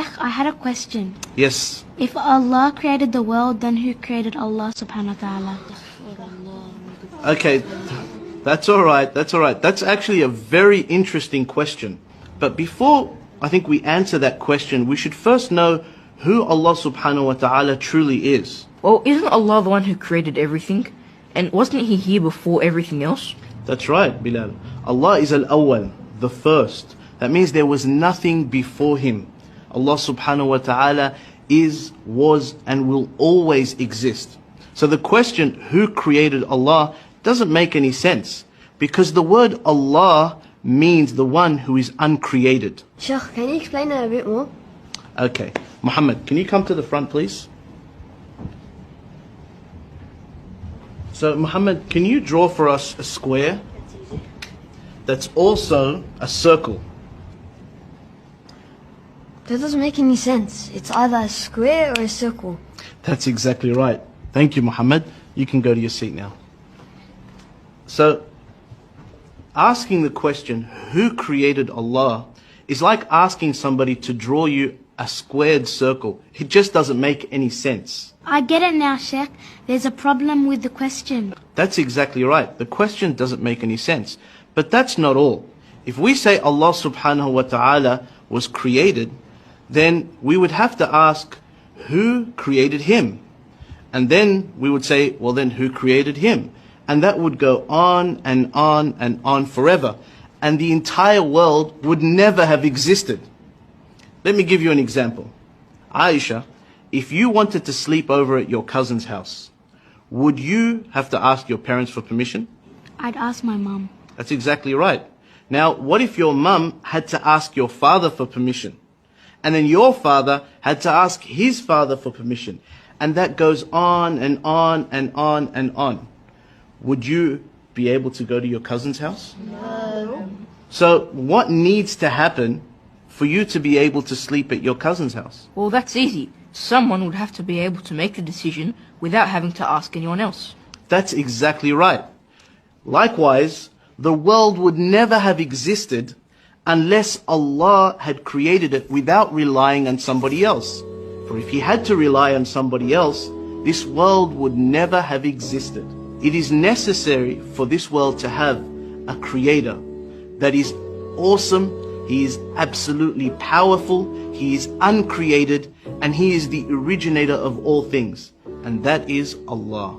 Sheikh, I had a question. Yes. If Allah created the world, then who created Allah subhanahu wa ta'ala? Okay, that's alright, that's alright. That's actually a very interesting question. But before I think we answer that question, we should first know who Allah subhanahu wa ta'ala truly is. Well, isn't Allah the one who created everything? And wasn't He here before everything else? That's right, Bilal. Allah is al-awwal, the first. That means there was nothing before Him. Allah subhanahu wa ta'ala is, was, and will always exist. So the question, who created Allah, doesn't make any sense. Because the word Allah means the one who is uncreated. Sheikh, can you explain that a bit more? Okay. Muhammad, can you come to the front, please? So, Muhammad, can you draw for us a square that's also a circle? That doesn't make any sense. It's either a square or a circle. That's exactly right. Thank you, Muhammad. You can go to your seat now. So, asking the question, who created Allah, is like asking somebody to draw you a squared circle. It just doesn't make any sense. I get it now, Sheikh. There's a problem with the question. That's exactly right. The question doesn't make any sense. But that's not all. If we say Allah subhanahu wa ta'ala was created, then we would have to ask, who created Him? And then we would say, well then who created Him? And that would go on and on and on forever. And the entire world would never have existed. Let me give you an example. Aisha, if you wanted to sleep over at your cousin's house, would you have to ask your parents for permission? I'd ask my mum. That's exactly right. Now, what if your mum had to ask your father for permission? And then your father had to ask his father for permission. And that goes on and on and on and on. Would you be able to go to your cousin's house? No. So what needs to happen for you to be able to sleep at your cousin's house? Well, that's easy. Someone would have to be able to make the decision without having to ask anyone else. That's exactly right. Likewise, the world would never have existed unless Allah had created it without relying on somebody else. For if He had to rely on somebody else, this world would never have existed. It is necessary for this world to have a creator that is awesome, He is absolutely powerful, He is uncreated, and He is the originator of all things. And that is Allah.